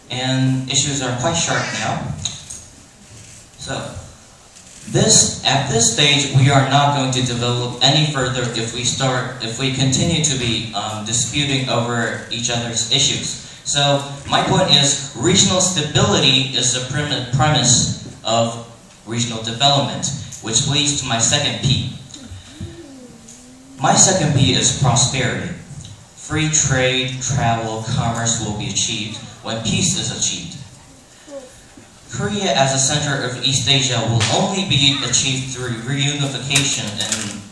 and issues are quite sharp now. So, at this stage, we are not going to develop any further if we continue to be disputing over each other's issues. So, my point is, regional stability is the premise of regional development, which leads to my second P. My second P is prosperity. Free trade, travel, commerce will be achieved when peace is achieved. Korea as a center of East Asia will only be achieved through reunification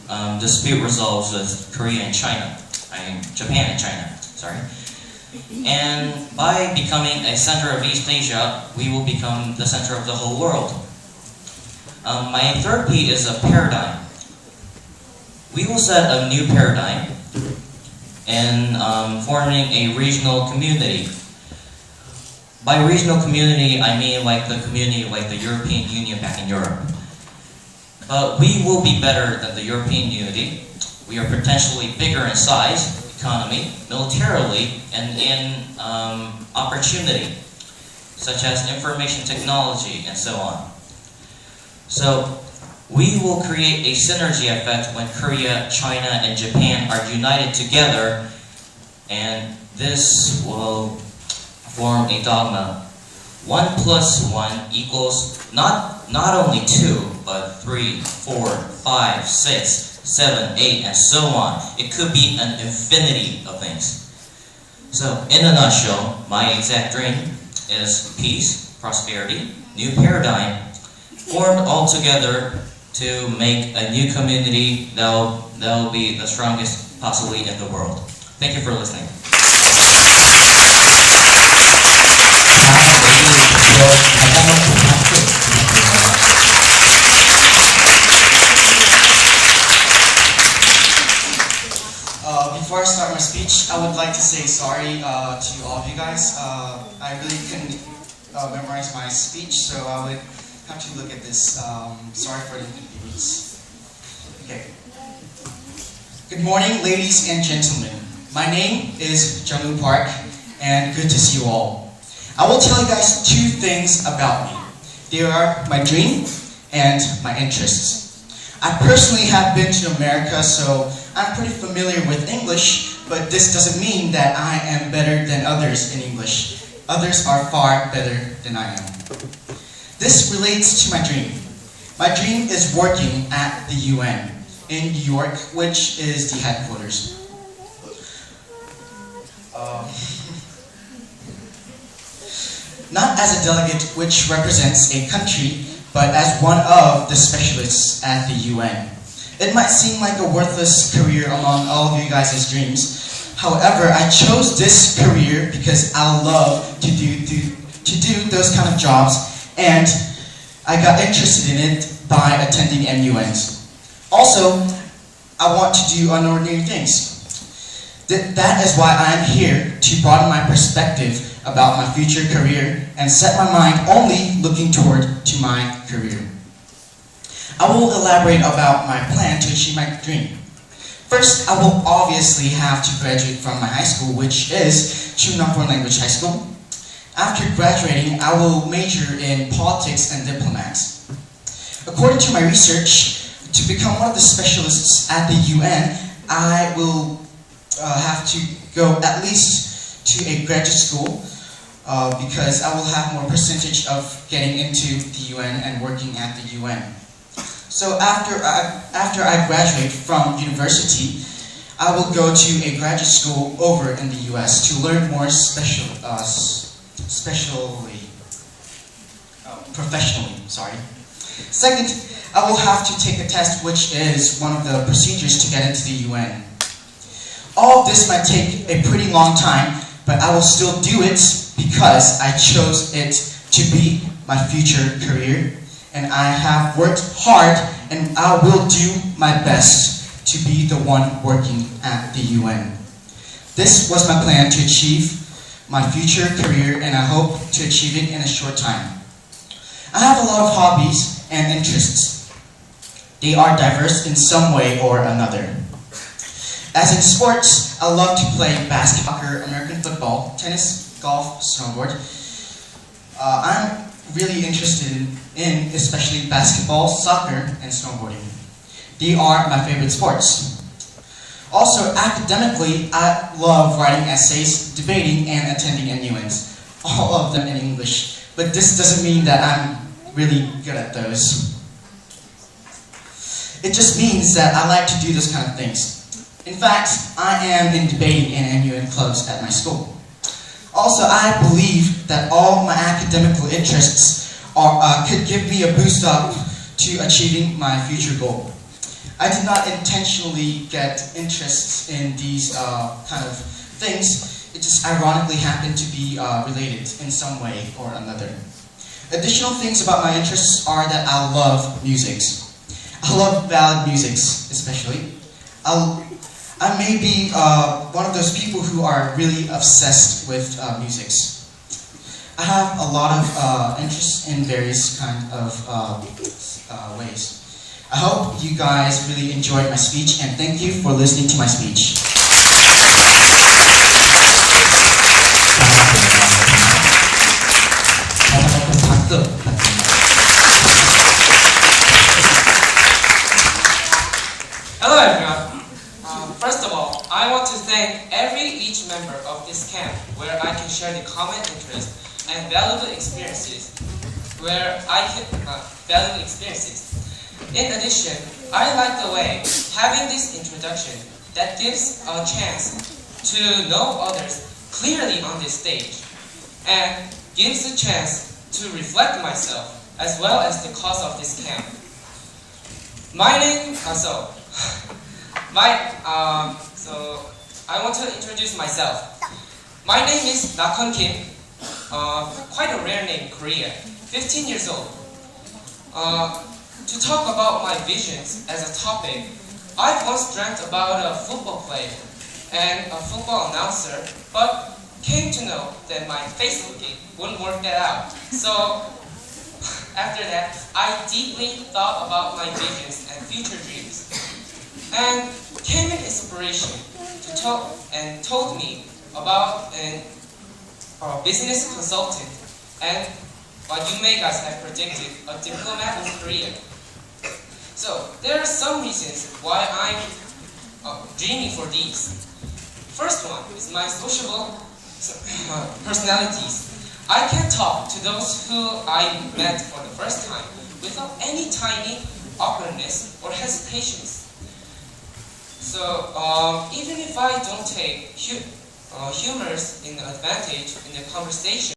and dispute resolves with Korea and China. Japan and China, sorry. And by becoming a center of East Asia, we will become the center of the whole world. My third P is a paradigm. We will set a new paradigm in forming a regional community. By regional community, I mean like the community like the European Union back in Europe. But we will be better than the European Unity. We are potentially bigger in size, economy, militarily, and in opportunity, such as information technology and so on. So, we will create a synergy effect when Korea, China, and Japan are united together, and this will form a dogma. 1 + 1 equals not only 2, but 3, 4, 5, 6, 7, 8, and so on. It could be an infinity of things. So, in a nutshell, my exact dream is peace, prosperity, new paradigm, formed all together to make a new community that will be the strongest possibly in the world. Thank you for listening. Before I start my speech, I would like to say sorry to all of you guys. I really couldn't memorize my speech, so I would have to look at this. Sorry for the inconvenience. Okay. Good morning, ladies and gentlemen. My name is Jung-woo Park, and good to see you all. I will tell you guys 2 things about me. They are my dream and my interests. I personally have been to America, so I'm pretty familiar with English, but this doesn't mean that I am better than others in English. Others are far better than I am. This relates to my dream. My dream is working at the UN in New York, which is the headquarters. Not as a delegate which represents a country, but as one of the specialists at the UN. It might seem like a worthless career among all of you guys' dreams. However, I chose this career because I love to do those kind of jobs, and I got interested in it by attending MUNs. Also, I want to do unordinary things. That is why I am here, to broaden my perspective about my future career and set my mind only looking toward to my career. I will elaborate about my plan to achieve my dream. First, I will obviously have to graduate from my high school, which is Chungnam Foreign Language High School. After graduating, I will major in politics and diplomats. According to my research, to become one of the specialists at the UN, I will have to go at least to a graduate school because I will have more percentage of getting into the UN and working at the UN. So after I graduate from university, I will go to a graduate school over in the US to learn more professionally. Second, I will have to take a test, which is one of the procedures to get into the UN. All of this might take a pretty long time, but I will still do it because I chose it to be my future career. And I have worked hard, and I will do my best to be the one working at the UN. This was my plan to achieve my future career, and I hope to achieve it in a short time. I have a lot of hobbies and interests. They are diverse in some way or another. As in sports, I love to play basketball, soccer, American football, tennis, golf, snowboard. I'm really interested in especially basketball, soccer, and snowboarding. They are my favorite sports. Also, academically, I love writing essays, debating, and attending NUNs. All of them in English. But this doesn't mean that I'm really good at those. It just means that I like to do those kind of things. In fact, I am in debating and NUN clubs at my school. Also, I believe that all my academical interests could give me a boost up to achieving my future goal. I did not intentionally get interests in these kind of things. It just ironically happened to be related in some way or another. Additional things about my interests are that I love music. I love ballad music, especially. I may be one of those people who are really obsessed with music. I have a lot of interests in various kind of ways. I hope you guys really enjoyed my speech, and thank you for listening to my speech. Hello everyone. First of all, I want to thank each member of this camp where I can share the common interests and valuable experiences. In addition, I like the way having this introduction that gives a chance to know others clearly on this stage and gives a chance to reflect myself as well as the cause of this camp. So I want to introduce myself. My name is Nakon Kim, quite a rare name in Korea, 15 years old. To talk about my visions as a topic, I've once dreamt about a football player and a football announcer, but came to know that my Facebooking wouldn't work that out. So after that, I deeply thought about my visions and future dreams, and came an inspiration to talk and told me about a business consultant and what you may guys have predicted, a diplomat in Korea. So there are some reasons why I'm dreaming for these. First one is my sociable personalities. I can talk to those who I met for the first time without any tiny awkwardness or hesitations. So even if I don't take humorous in advantage in the conversation,